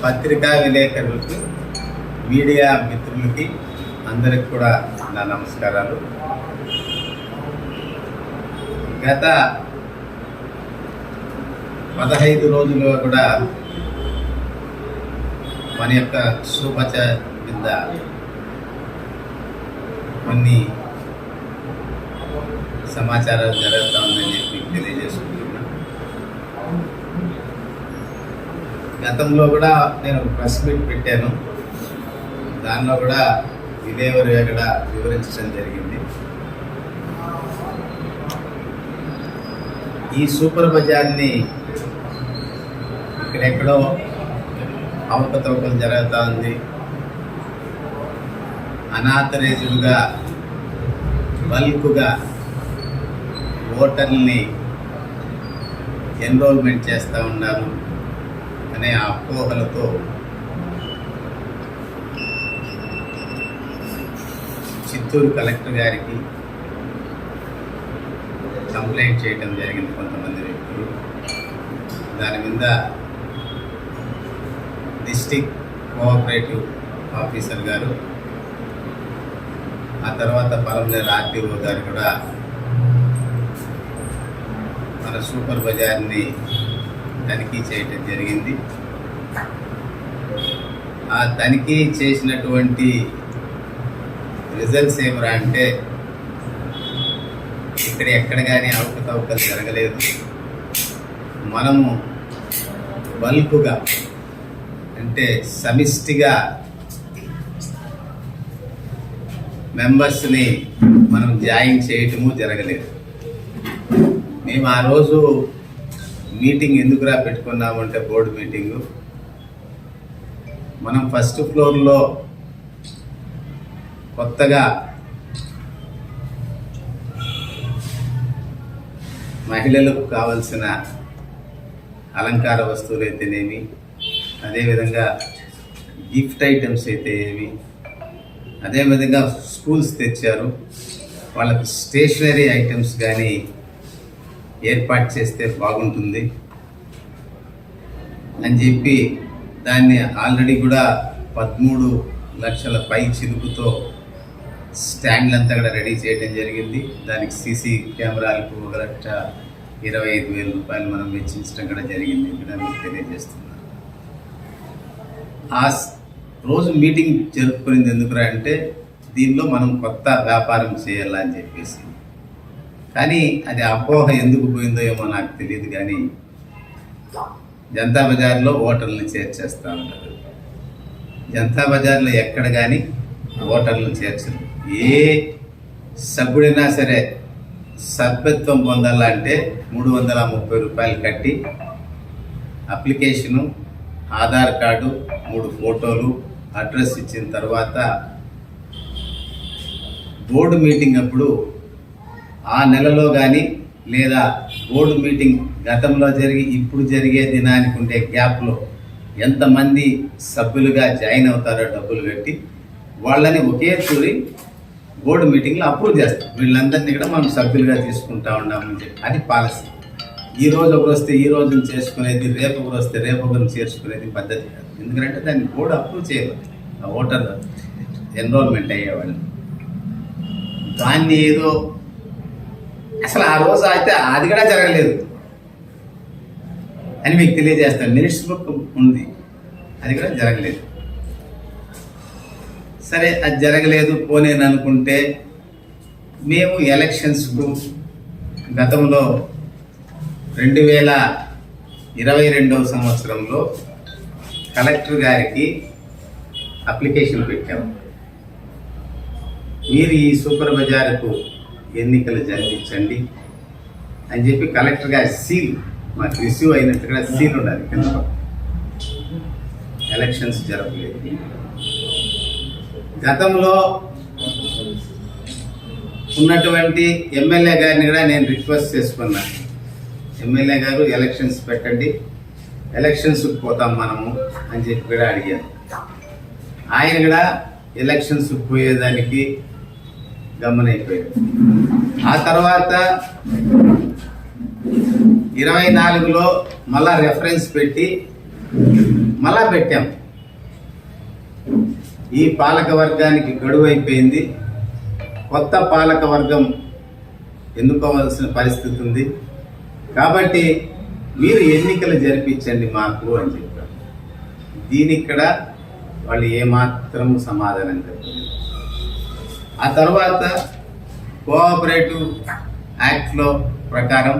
పత్రికా విలేకరులకి, మీడియా మిత్రులకి అందరికి కూడా నా నమస్కారాలు. గత 15 రోజులుగా కూడా మన యొక్క శుభచ కింద కొన్ని సమాచారాలు జరుగుతూ ఉందని చెప్పి తెలియజేసుకుంటున్నా. గతంలో కూడా నేను ప్రెస్ మీట్ పెట్టాను. దానిలో కూడా ఇదేవరు కూడా వివరించడం జరిగింది. ఈ సూపర్ బజార్ని ఇక్కడెక్కడో అవకతవకలు జరుగుతూ ఉంది. అనాథరైజ్డ్గా బల్క్గా ఓటర్ని ఎన్రోల్మెంట్ చేస్తూ ఉన్నారు అనే అపోహలతో చిత్తూరు కలెక్టర్ గారికి కంప్లైంట్ చేయడం జరిగింది కొంతమంది వ్యక్తులు. దాని మీద డిస్ట్రిక్ట్ కోఆపరేటివ్ ఆఫీసర్ గారు, ఆ తర్వాత పలమనేరు ఆర్టీఓ గారు కూడా మన సూపర్ బజార్ని తనిఖీ చేయటం జరిగింది. ఆ తనిఖీ చేసినటువంటి రిజల్ట్స్ ఏమరా అంటే ఇక్కడ ఎక్కడ కానీ అవకతవకలు జరగలేదు. మనము బల్క్గా అంటే సమిష్టిగా మెంబర్స్ని మనం జాయిన్ చేయటము జరగలేదు. మేము ఆ రోజు మీటింగ్ ఎందుకురా పెట్టుకున్నామంటే బోర్డు మీటింగు, మనం ఫస్ట్ ఫ్లోర్లో కొత్తగా మహిళలకు కావలసిన అలంకార వస్తువులు అయితేనేమి, అదేవిధంగా గిఫ్ట్ ఐటమ్స్ అయితే ఏమి, అదేవిధంగా స్కూల్స్ తెచ్చారు, వాళ్ళకి స్టేషనరీ ఐటమ్స్ కానీ ఏర్పాటు చేస్తే బాగుంటుంది అని చెప్పి దాన్ని ఆల్రెడీ కూడా 13 లక్షల పై చిలుపుతో స్టాండ్లంతా కూడా రెడీ చేయడం జరిగింది. దానికి సీసీ కెమెరాలకు 1,25,000 రూపాయలు మనం వెచ్చించడం కూడా జరిగింది కూడా మీకు తెలియజేస్తున్నాను. ఆ రోజు మీటింగ్ జరుపుకునేది ఎందుకురా అంటే దీనిలో మనం కొత్త వ్యాపారం చేయాలా అని చెప్పేసి. కానీ అది అపోహ ఎందుకు పోయిందో ఏమో నాకు తెలియదు. కానీ జనతా బజార్లో ఓటర్లను చేర్చేస్తూ ఉంటారు. జనతా బజార్లో ఎక్కడ కానీ ఓటర్లను చేర్చరు. ఏ సభ్యుడైనా సరే సభ్యత్వం పొందాలంటే 330 రూపాయలు కట్టి అప్లికేషను, ఆధార్ కార్డు, 3 ఫోటోలు, అడ్రస్ ఇచ్చిన తర్వాత బోర్డు మీటింగ్ అప్పుడు ఆ నెలలో కానీ లేదా బోర్డు మీటింగ్ గతంలో జరిగి ఇప్పుడు జరిగే దినానికి ఉండే గ్యాప్లో ఎంతమంది సభ్యులుగా జాయిన్ అవుతారో డబ్బులు కట్టి వాళ్ళని ఒకే తూరి బోర్డు మీటింగ్లో అప్రూవ్ చేస్తాం. వీళ్ళందరినీ కూడా మనం సభ్యులుగా తీసుకుంటా ఉన్నామని చెప్పి అది పాలసీ. ఈ రోజు ఒకరు వస్తే ఈ రోజును చేసుకునేది, రేపు ఒకరు వస్తే రేపు ఒకరిని చేర్చుకునేది పద్ధతి కాదు. ఎందుకంటే దాన్ని బోర్డు అప్రూవ్ చేయాలి. ఆ ఓటర్ ఎన్రోల్మెంట్ అయ్యేవాళ్ళు దాన్ని ఏదో అసలు ఆ రోజు అయితే అది కూడా జరగలేదు అని మీకు తెలియజేస్తాను. మినిట్స్ బుక్ ఉంది, అది కూడా జరగలేదు. సరే, అది జరగలేదు పోనేను అనుకుంటే మేము ఎలక్షన్స్కు గతంలో 2022వ సంవత్సరంలో కలెక్టర్ గారికి అప్లికేషన్ పెట్టాము. మీరు ఈ సూపర్ బజార్కు ఎన్నికలు జరిపించండి అని చెప్పి కలెక్టర్ గారి సీల్ మాకు రిసీవ్ అయినట్టుగా సీల్ ఉండాలి కింద. ఎలక్షన్స్ జరగలేదు. గతంలో ఉన్నటువంటి ఎమ్మెల్యే గారిని కూడా నేను రిక్వెస్ట్ చేసుకున్నాను. ఎమ్మెల్యే గారు ఎలక్షన్స్ పెట్టండి, ఎలక్షన్స్కి పోతాం మనము అని చెప్పి కూడా అడిగాను. ఆయన కూడా ఎలక్షన్స్ పోయేదానికి గమనైపోయాడు. ఆ తర్వాత 24లో మళ్ళా రెఫరెన్స్ పెట్టి మళ్ళా పెట్టాం. ఈ పాలక వర్గానికి గడువు అయిపోయింది, కొత్త పాలక వర్గం ఎన్నుకోవాల్సిన పరిస్థితి ఉంది, కాబట్టి మీరు ఎన్నికలు జరిపించండి మాకు అని చెప్పారు. దీనిక్కడ వాళ్ళు ఏమాత్రం సమాధానం చెప్పలేదు. ఆ తర్వాత కోఆపరేటివ్ యాక్ట్లో ప్రకారం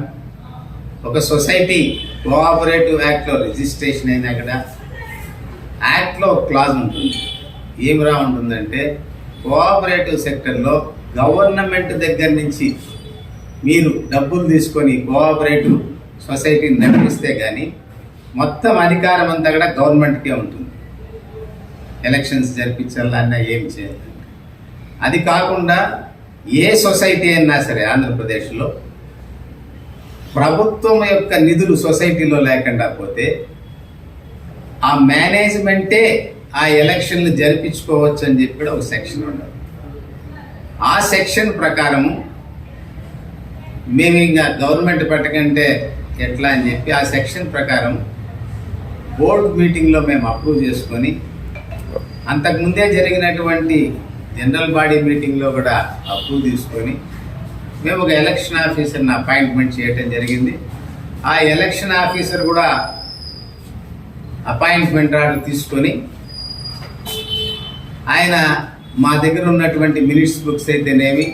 ఒక సొసైటీ కోఆపరేటివ్ యాక్ట్లో రిజిస్ట్రేషన్ అయినా కూడా యాక్ట్లో ఒక క్లాజ్ ఉంటుంది. ఏమిరా ఉంటుందంటే, కోఆపరేటివ్ సెక్టర్లో గవర్నమెంట్ దగ్గర నుంచి మీరు డబ్బులు తీసుకొని కోఆపరేటివ్ సొసైటీని నడిపిస్తే కానీ మొత్తం అధికారం అంతా కూడా గవర్నమెంట్కే ఉంటుంది. ఎలక్షన్స్ జరిపించాలన్నా ఏం చేయాలి. అది కాకుండా ఏ సొసైటీ అయినా సరే ఆంధ్రప్రదేశ్లో ప్రభుత్వం యొక్క నిధులు సొసైటీలో లేకుండా పోతే ఆ మేనేజ్మెంటే ఆ ఎలక్షన్లు జరిపించుకోవచ్చు అని చెప్పి ఒక సెక్షన్ ఉండదు. ఆ సెక్షన్ ప్రకారము మేము ఇంకా గవర్నమెంట్ పెట్టకంటే ఎట్లా అని చెప్పి ఆ సెక్షన్ ప్రకారం బోర్డు మీటింగ్లో మేము అప్రూవ్ చేసుకొని, అంతకుముందే జరిగినటువంటి జనరల్ బాడీ మీటింగ్లో కూడా అప్రూవ్ తీసుకొని మేము ఒక ఎలక్షన్ ఆఫీసర్ని అపాయింట్మెంట్ చేయటం జరిగింది. ఆ ఎలక్షన్ ఆఫీసర్ కూడా అపాయింట్మెంట్ ఆర్డర్ తీసుకొని ఆయన మా దగ్గర ఉన్నటువంటి మినిట్స్ బుక్స్ అయితేనేమి,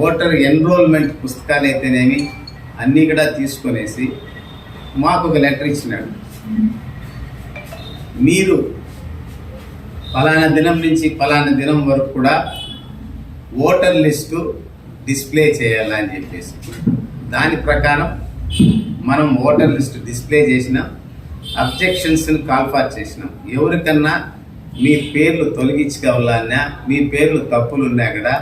ఓటర్ ఎన్రోల్మెంట్ పుస్తకాలు అయితేనేమి అన్నీ కూడా తీసుకొనేసి మాకు ఒక లెటర్ ఇచ్చినాడు. మీరు ఫలానా దినం నుంచి ఫలానా దినం వరకు కూడా ఓటర్ లిస్టు డిస్ప్లే చేయాలని చెప్పేసి, దాని ప్రకారం మనం ఓటర్ లిస్టు డిస్ప్లే చేసినాం. అబ్జెక్షన్స్ని కాల్ఫార్ చేసినాం. ఎవరికన్నా మీ పేర్లు తొలగించుకోవాలన్నా, మీ పేర్లు తప్పులు ఉన్నా కూడా,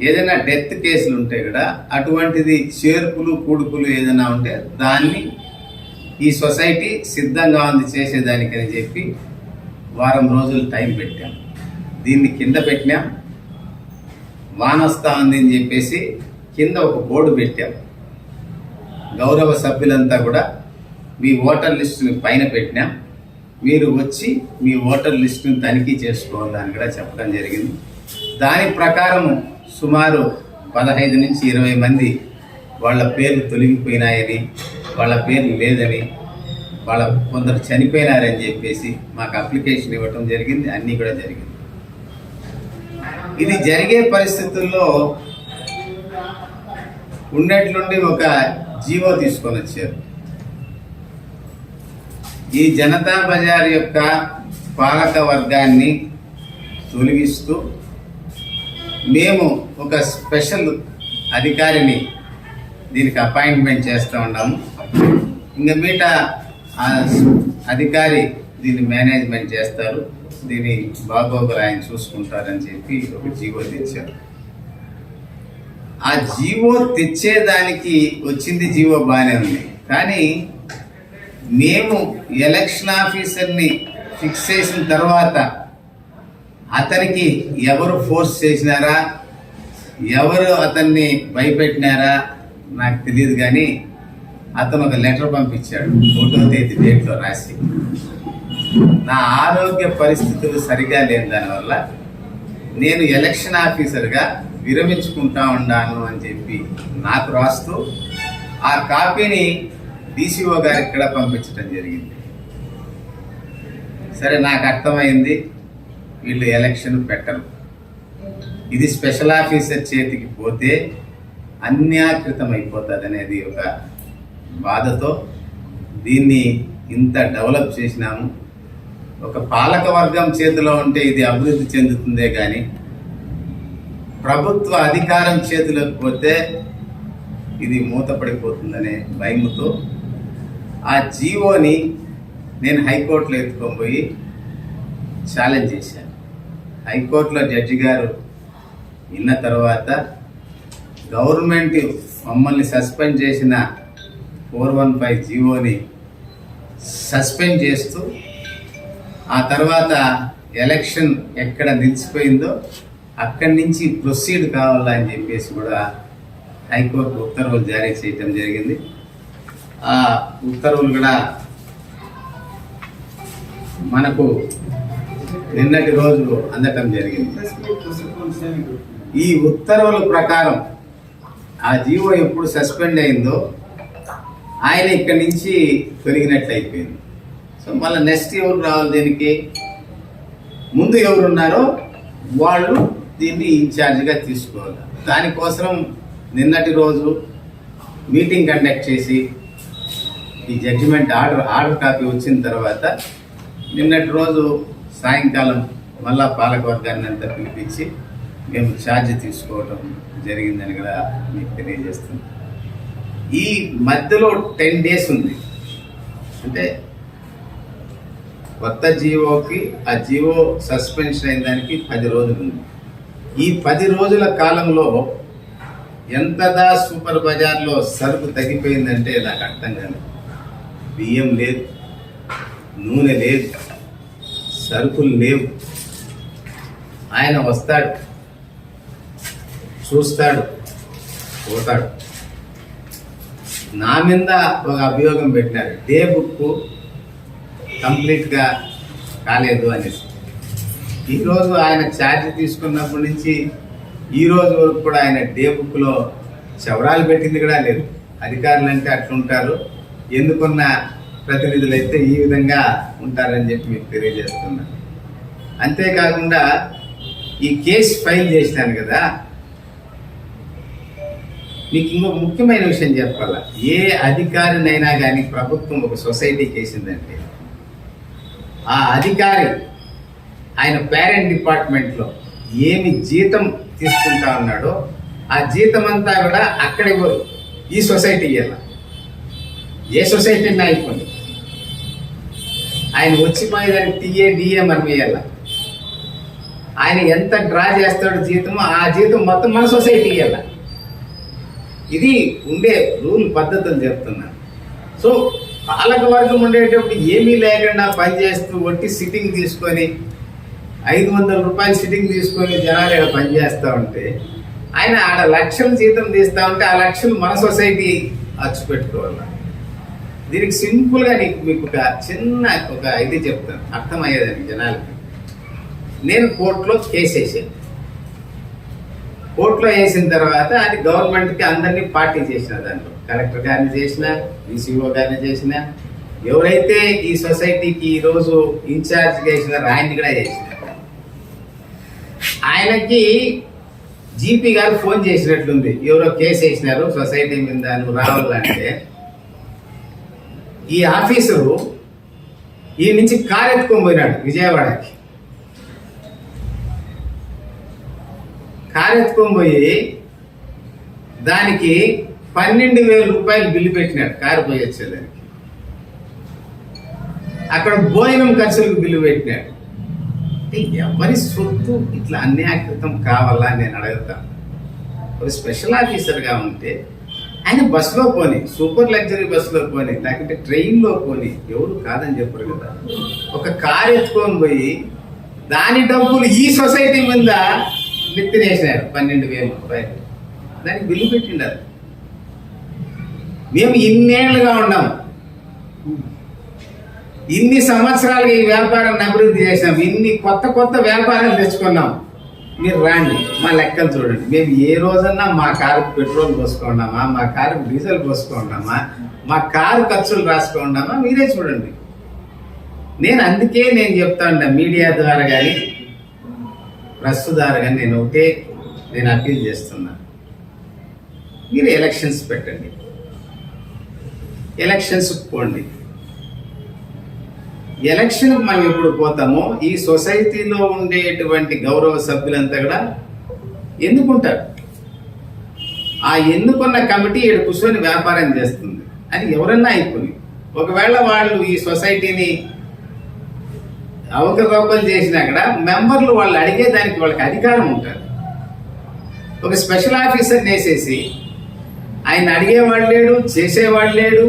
ఏదైనా డెత్ కేసులు ఉంటే కూడా అటువంటిది చేర్పులు కూడుపులు ఏదైనా ఉంటే దాన్ని ఈ సొసైటీ సిద్ధంగా ఉంది చేసేదానికని చెప్పి వారం రోజులు టైం పెట్టాం. దీన్ని కింద పెట్టినాం. వాన వస్తూ ఉంది అని చెప్పేసి కింద ఒక బోర్డు పెట్టాం. గౌరవ సభ్యులంతా కూడా మీ ఓటర్ లిస్టుని పైన పెట్టినాం, మీరు వచ్చి మీ ఓటర్ లిస్టుని తనిఖీ చేసుకోవాలని కూడా చెప్పడం జరిగింది. దాని ప్రకారం సుమారు 15 నుంచి 20 మంది వాళ్ళ పేర్లు తొలగిపోయినాయని, వాళ్ళ పేర్లు లేదని, వాళ్ళ కొందరు చనిపోయినారని చెప్పేసి మాకు అప్లికేషన్ ఇవ్వటం జరిగింది. అన్నీ కూడా జరిగింది. ఇది జరిగే పరిస్థితుల్లో ఉన్నట్లుండి ఒక జీవో తీసుకొని వచ్చారు. ఈ జనతా బజార్ యొక్క పాలక వర్గాన్ని తొలగిస్తూ మేము ఒక స్పెషల్ అధికారిని దీనికి అపాయింట్మెంట్ చేస్తూ ఉన్నాము. ఇంకా మీట ఆ అధికారి దీన్ని మేనేజ్మెంట్ చేస్తారు, దీని బాగోగులు ఆయన చూసుకుంటారని చెప్పి ఒక జీవో తెచ్చారు. ఆ జీవో తెచ్చేదానికి వచ్చింది జీవో బాగానే ఉంది, కానీ మేము ఎలక్షన్ ఆఫీసర్ని ఫిక్స్ చేసిన తర్వాత అతనికి ఎవరు ఫోర్స్ చేసినారా, ఎవరు అతన్ని భయపెట్టినారా నాకు తెలియదు, కానీ అతను ఒక లెటర్ పంపించాడు 1వ తేదీ డేట్లో రాసి, నా ఆరోగ్య పరిస్థితులు సరిగా లేని దానివల్ల నేను ఎలక్షన్ ఆఫీసర్గా విరమించుకుంటా ఉన్నాను అని చెప్పి నాకు రాస్తూ ఆ కాపీని DCO గారికి కూడా పంపించడం జరిగింది. సరే, నాకు అర్థమైంది వీళ్ళు ఎలక్షన్ పెట్టరు, ఇది స్పెషల్ ఆఫీసర్ చేతికి పోతే అన్యాకృతం అయిపోతుంది అనేది ఒక బాధతో దీన్ని ఇంత డెవలప్ చేసినాము. ఒక పాలక వర్గం చేతిలో ఉంటే ఇది అభివృద్ధి చెందుతుందే కానీ ప్రభుత్వ అధికారం చేతిలోకి పోతే ఇది మూతపడిపోతుందనే భయముతో ఆ జీవోని నేను హైకోర్టులో ఎత్తుకొని పోయి ఛాలెంజ్ చేశాను. హైకోర్టులో జడ్జి గారు విన్న తర్వాత గవర్నమెంట్ మమ్మల్ని సస్పెండ్ చేసిన 415 జీవోని సస్పెండ్ చేస్తూ ఆ తర్వాత ఎలక్షన్ ఎక్కడ నిలిచిపోయిందో అక్కడి నుంచి ప్రొసీడ్ కావాలని చెప్పేసి కూడా హైకోర్టు ఉత్తర్వులు జారీ చేయటం జరిగింది. ఆ ఉత్తర్వులు కూడా మనకు నిన్నటి రోజు అందటం జరిగింది. ఈ ఉత్తర్వుల ప్రకారం ఆ జీవో ఎప్పుడు సస్పెండ్ అయిందో ఆయన ఇక్కడి నుంచి తొలగినట్లు అయిపోయింది. సో మళ్ళీ నెక్స్ట్ ఎవరు రావాలి, దీనికి ముందు ఎవరున్నారో వాళ్ళు దీన్ని ఇన్ఛార్జిగా తీసుకోవాలి. దానికోసం నిన్నటి రోజు మీటింగ్ కండక్ట్ చేసి ఈ జడ్జిమెంట్ ఆర్డర్ కాపీ వచ్చిన తర్వాత నిన్నటి రోజు సాయంకాలం మళ్ళా పాలకవర్గాన్ని అంతా పిలిపించి మేము ఛార్జ్ తీసుకోవడం జరిగిందని కూడా మీకు తెలియజేస్తుంది. ఈ మధ్యలో 10 days ఉంది, అంటే కొత్త జీవోకి ఆ జీవో సస్పెన్షన్ అయిన దానికి 10 రోజులు ఉంది. ఈ 10 రోజుల కాలంలో ఎంతదా సూపర్ బజార్లో సరుకు తగ్గిపోయిందంటే నాకు అర్థం కాదు. బియ్యం లేదు, నూనె లేదు, సరుకులు లేవు. ఆయన వస్తాడు, చూస్తాడు, పోతాడు. నా మీద ఒక అభియోగం పెట్టినారు, డే బుక్ కంప్లీట్గా కాలేదు అనేసి. ఈరోజు ఆయన ఛార్జ్ తీసుకున్నప్పటి నుంచి ఈ రోజు వరకు కూడా ఆయన డే బుక్లో చవరాలు పెట్టింది కూడా లేదు. అధికారులు అంటే అట్లుంటారు, ఎన్నుకున్న ప్రతినిధులు అయితే ఈ విధంగా ఉంటారని చెప్పి మీకు తెలియజేస్తున్నాను. అంతేకాకుండా ఈ కేసు ఫైల్ చేసినాను కదా, మీకు ఇంకొక ముఖ్యమైన విషయం చెప్పాలా. ఏ అధికారినైనా కానీ ప్రభుత్వం ఒక సొసైటీకి వేసిందంటే ఆ అధికారి ఆయన పేరెంట్ డిపార్ట్మెంట్లో ఏమి జీతం తీసుకుంటా ఉన్నాడో ఆ జీతం అంతా కూడా అక్కడ ఇవ్వరు, ఈ సొసైటీ ఇవ్వాల. ఏ సొసైటీని అయిపోయింది ఆయన వచ్చిపోయేదానికి టీఏ డిఏ మనం ఇవ్వాల. ఆయన ఎంత డ్రా చేస్తాడో జీతము ఆ జీతం మొత్తం మన సొసైటీ ఇవ్వాల. ఇది ఉండే రూల్ పద్ధతులు చెప్తున్నాను. సో పాలక వర్గం ఉండేటప్పుడు ఏమీ లేకుండా పనిచేస్తూ ఒట్టి సిట్టింగ్ తీసుకొని 500 రూపాయలు సిట్టింగ్ తీసుకొని జనాలు ఇక్కడ పనిచేస్తూ ఉంటే ఆయన ఆడ లక్షల జీతం తీస్తూ ఉంటే ఆ లక్షలు మన సొసైటీ అచ్చు పెట్టుకోవాలి. దీనికి సింపుల్గా మీకు ఒక చిన్న ఇది చెప్తాను అర్థమయ్యేదానికి జనాలకి. నేను కోర్టులో కేసు వేసాను. కోర్టులో వేసిన తర్వాత అది గవర్నమెంట్కి అందరినీ పార్టీ చేసిన, దాంట్లో కలెక్టర్ గారిని చేసిన, విసిఓ గారిని చేసిన, ఎవరైతే ఈ సొసైటీకి ఈరోజు ఇన్ఛార్జ్గా వేసినారో ఆయన్ని కూడా చేసిన. ఆయనకి జీపీ గారు ఫోన్ చేసినట్లుంది, ఎవరో కేసు వేసినారు సొసైటీ మీద నువ్వు రావాలంటే. ఈ ఆఫీసరు ఈ నుంచి కారు ఎత్తుకొని పోయినాడు విజయవాడకి. కారు ఎత్తుకొని పోయి దానికి 12,000 రూపాయలు బిల్లు పెట్టినాడు కారు పోయి వచ్చేదానికి. అక్కడ భోజనం ఖర్చులకు బిల్లు పెట్టినాడు. ఎవరి సొత్తు ఇట్లా అన్యాయకృతం కావాలా నేను అడుగుతాను. ఒక స్పెషల్ ఆఫీసర్గా ఉంటే ఆయన బస్సులో పోని, సూపర్ లగ్జరీ బస్సులో పోని, లేకుంటే ట్రైన్లో పోని, ఎవరు కాదని చెప్పరు కదా. ఒక కారు ఎత్తుకొని పోయి దాని డబ్బులు ఈ సొసైటీ మీద నెత్తినేసినారు 12,000 రూపాయలు. దానికి బిల్లు పెట్టిండారు. మేము ఇన్నేళ్లుగా ఉన్నాం, ఇన్ని సంవత్సరాలుగా ఈ వ్యాపారాన్ని అభివృద్ధి చేసినాం, ఇన్ని కొత్త వ్యాపారాలు తెచ్చుకున్నాం. మీరు రాండి, మా లెక్కలు చూడండి. మేము ఏ రోజన్నా మా కారుకు పెట్రోల్ పోసుకున్నామా, మా కారుకు డీజిల్ పోసుకున్నామా, మా కారు ఖర్చులు రాసుకున్నామా, మీరే చూడండి. అందుకే నేను చెప్తా ఉంటా, మీడియా ద్వారా కానీ ప్రెస్ ద్వారా కానీ నేను అప్పీల్ చేస్తున్నా. మీరు ఎలక్షన్స్ పెట్టండి, ఎలక్షన్స్ పోండి. ఎలక్షన్ మనం ఎప్పుడు పోతామో ఈ సొసైటీలో ఉండేటువంటి గౌరవ సభ్యులంతా కూడా ఎన్నుకుంటారు. ఆ ఎన్నుకున్న కమిటీ ఇక్కడ కూర్చొని వ్యాపారం చేస్తుంది. అది ఎవరన్నా అయిపోయి ఒకవేళ వాళ్ళు ఈ సొసైటీని అవకతవకలు చేసినా కూడా మెంబర్లు వాళ్ళు అడిగేదానికి వాళ్ళకి అధికారం ఉంటుంది. ఒక స్పెషల్ ఆఫీసర్ వేసేసి ఆయన అడిగేవాడు లేడు, చేసేవాడు లేడు.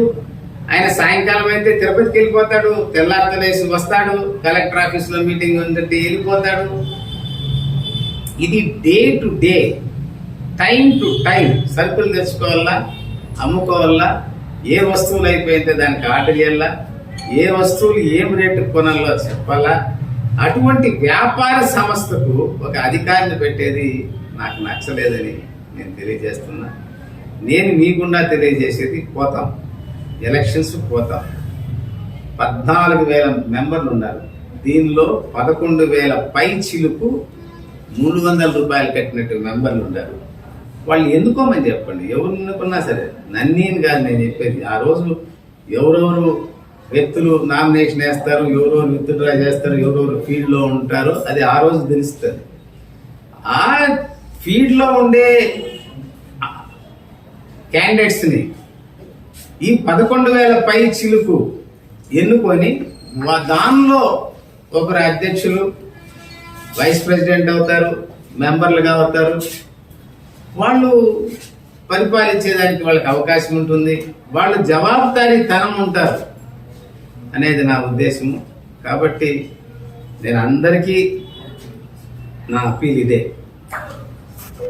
ఆయన సాయంకాలం అయితే తిరుపతికి వెళ్ళిపోతాడు, తెల్లారితలేసి వస్తాడు, కలెక్టర్ ఆఫీస్లో మీటింగ్ ఉందంటే వెళ్ళిపోతాడు. ఇది day to day, time to time సరుకులు తెచ్చుకోవాలా, అమ్ముకోవాలా, ఏ వస్తువులు అయిపోయితే దానికి ఆర్డర్ చేయాలా, ఏ వస్తువులు ఏం రేటు కొనాలో చెప్పాలా. అటువంటి వ్యాపార సంస్థకు ఒక అధికారిని పెట్టేది నాకు నచ్చలేదని నేను తెలియజేస్తున్నా. నేను మీగుండా తెలియజేసేది పోతాం, ఎలక్షన్స్ పోతాం. 14,000 మెంబర్లు ఉన్నారు. దీనిలో 11,000 పై చిలుకు 300 రూపాయలు కట్టినట్టు మెంబర్లు ఉన్నారు. వాళ్ళు ఎందుకోమని చెప్పండి, ఎవరు ఎన్నుకున్నా సరే. నన్నీని కాదు నేను చెప్పేది. ఆ రోజు ఎవరెవరు వ్యక్తులు నామినేషన్ వేస్తారు, ఎవరెవరు విత్డ్రా చేస్తారు, ఎవరెవరు ఫీల్డ్లో ఉంటారో అది ఆ రోజు తెలుస్తుంది. ఆ ఫీల్డ్లో ఉండే క్యాండిడేట్స్ని ఈ 11,000 పై చిలుకు ఎన్నుకొని దానిలో ఒకరు అధ్యక్షులు, వైస్ ప్రెసిడెంట్ అవుతారు, మెంబర్లుగా అవుతారు. వాళ్ళు పరిపాలించేదానికి వాళ్ళకి అవకాశం ఉంటుంది. వాళ్ళు జవాబుదారీతనం ఉంటారు అనేది నా ఉద్దేశము. కాబట్టి నేను అందరికీ నా అప్పీల్ ఇదే.